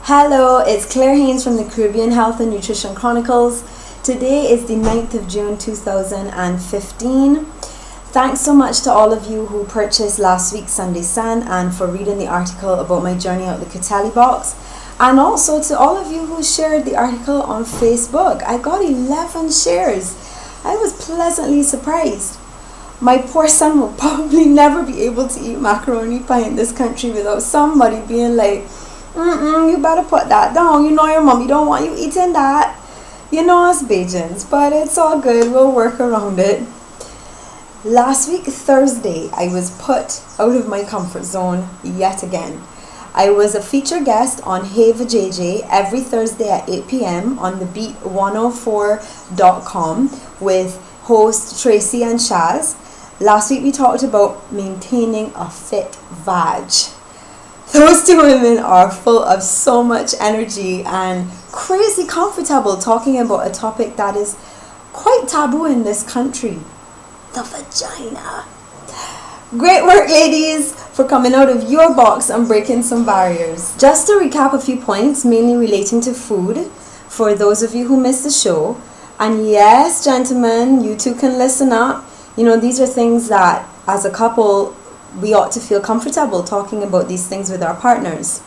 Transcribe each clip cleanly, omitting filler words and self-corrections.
Hello, it's Claire Haynes from the Caribbean Health and Nutrition Chronicles. Today is the 9th of June 2015. Thanks so much to all of you who purchased last week's Sunday Sun and for reading the article about my journey out the Catelli box. And also to all of you who shared the article on Facebook. I got 11 shares. I was pleasantly surprised. My poor son will probably never be able to eat macaroni pie in this country without somebody being like, you better put that down. You know your mommy don't want you eating that. You know us Bajans, but it's all good. We'll work around it. Last week, Thursday, I was put out of my comfort zone yet again. I was a featured guest on Hey Vajayjay every Thursday at 8 p.m. on the beat104.com with host Tracey and Shazz. Last week we talked about maintaining a fit vag. Those two women are full of so much energy and crazy comfortable talking about a topic that is quite taboo in this country, the vagina. Great work, ladies, for coming out of your box and breaking some barriers. Just to recap a few points, mainly relating to food, for those of you who missed the show. And yes, gentlemen, you too can listen up. You know, these are things that, as a couple, we ought to feel comfortable talking about these things with our partners.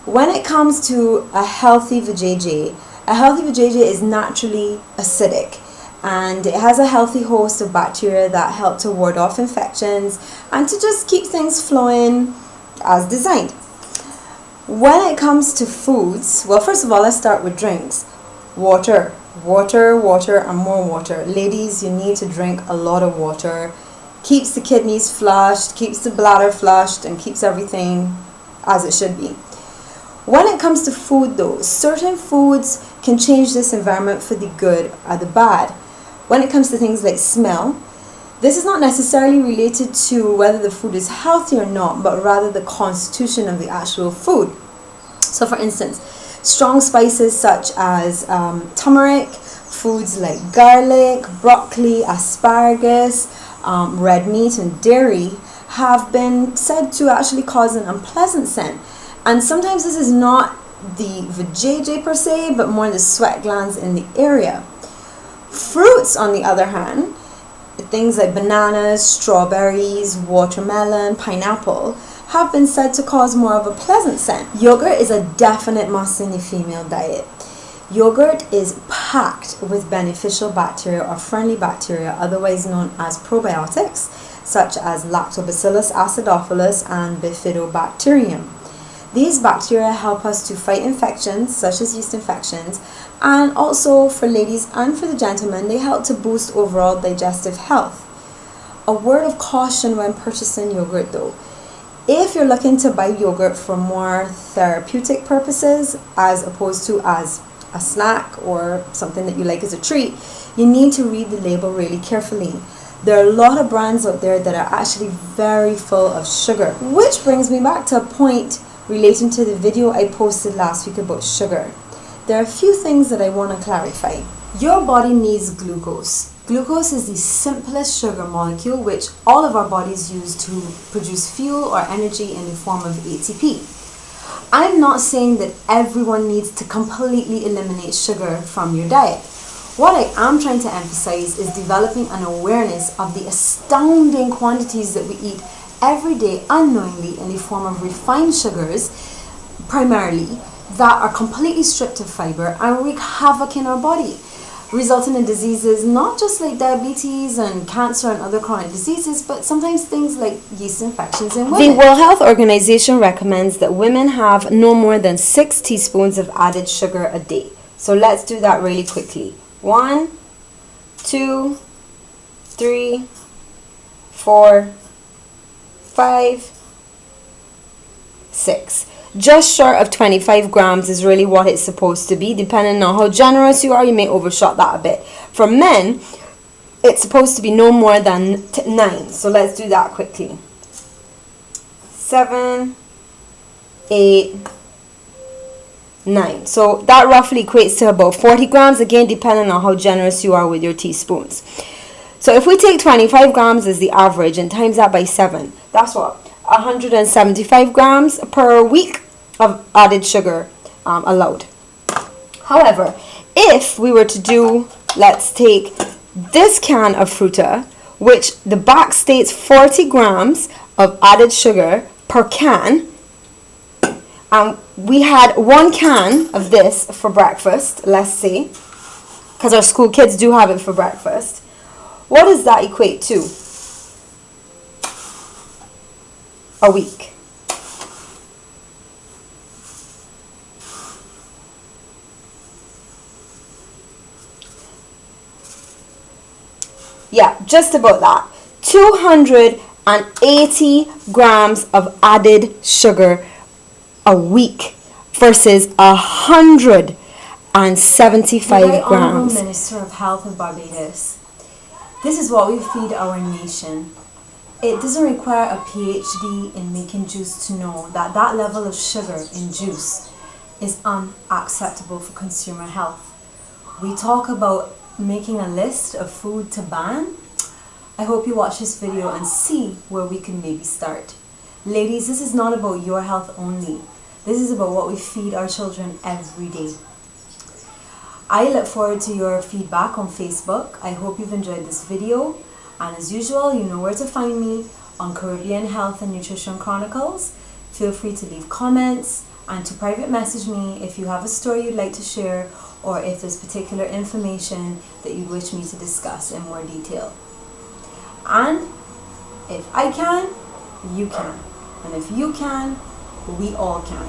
When it comes to a healthy vajayjay is naturally acidic, and it has a healthy host of bacteria that help to ward off infections and to just keep things flowing as designed. When it comes to foods, well, first of all, let's start with drinks. Water, and more water. Ladies, you need to drink a lot of water. Keeps the kidneys flushed, keeps the bladder flushed, and keeps everything as it should be. When it comes to food though, certain foods can change this environment for the good or the bad. When it comes to things like smell, this is not necessarily related to whether the food is healthy or not, but rather the constitution of the actual food. So for instance, strong spices such as turmeric, foods like garlic, broccoli, asparagus, red meat and dairy have been said to actually cause an unpleasant scent. And sometimes this is not the vajayjay per se, but more the sweat glands in the area. Fruits, on the other hand, things like bananas, strawberries, watermelon, pineapple, have been said to cause more of a pleasant scent. Yogurt is a definite must in the female diet. Yogurt is packed with beneficial bacteria or friendly bacteria, otherwise known as probiotics, such as Lactobacillus acidophilus and Bifidobacterium. These bacteria help us to fight infections, such as yeast infections, and also for ladies and for the gentlemen, they help to boost overall digestive health. A word of caution when purchasing yogurt though. If you're looking to buy yogurt for more therapeutic purposes, as opposed to as a snack or something that you like as a treat, you need to read the label really carefully. There are a lot of brands out there that are actually very full of sugar, which brings me back to a point relating to the video I posted last week about sugar. There are a few things that I want to clarify. Your body needs glucose. Glucose is the simplest sugar molecule which all of our bodies use to produce fuel or energy in the form of ATP. I'm not saying that everyone needs to completely eliminate sugar from your diet. What I am trying to emphasize is developing an awareness of the astounding quantities that we eat every day unknowingly in the form of refined sugars, primarily, that are completely stripped of fiber and wreak havoc in our body, resulting in diseases not just like diabetes and cancer and other chronic diseases, but sometimes things like yeast infections in women. The World Health Organization recommends that women have no more than 6 teaspoons of added sugar a day. So let's do that really quickly. 1, 2, 3, 4, 5, 6. Just short of 25 grams is really what it's supposed to be. Depending on how generous you are, you may overshot that a bit. For men, it's supposed to be no more than 9. So let's do that quickly. 7, 8, 9. So that roughly equates to about 40 grams, again depending on how generous you are with your teaspoons. So if we take 25 grams as the average and times that by 7, that's what? 175 grams per week. of added sugar allowed. However, if we were to do, let's take this can of Fruta, which the back states 40 grams of added sugar per can. We had 1 can of this for breakfast, let's say, because our school kids do have it for breakfast. What does that equate to? A week. Yeah, just about that. 280 grams of added sugar a week versus 175 grams. Minister of Health of Barbados, this is what we feed our nation. It doesn't require a PhD in making juice to know that that level of sugar in juice is unacceptable for consumer health. We talk about making a list of food to ban. I hope you watch this video and see where we can maybe start. Ladies, this is not about your health only. This is about what we feed our children every day. I look forward to your feedback on Facebook. I hope you've enjoyed this video. And as usual, you know where to find me on Caribbean Health and Nutrition Chronicles. Feel free to leave comments and to private message me if you have a story you'd like to share or if there's particular information that you'd wish me to discuss in more detail. And if I can, you can. And if you can, we all can.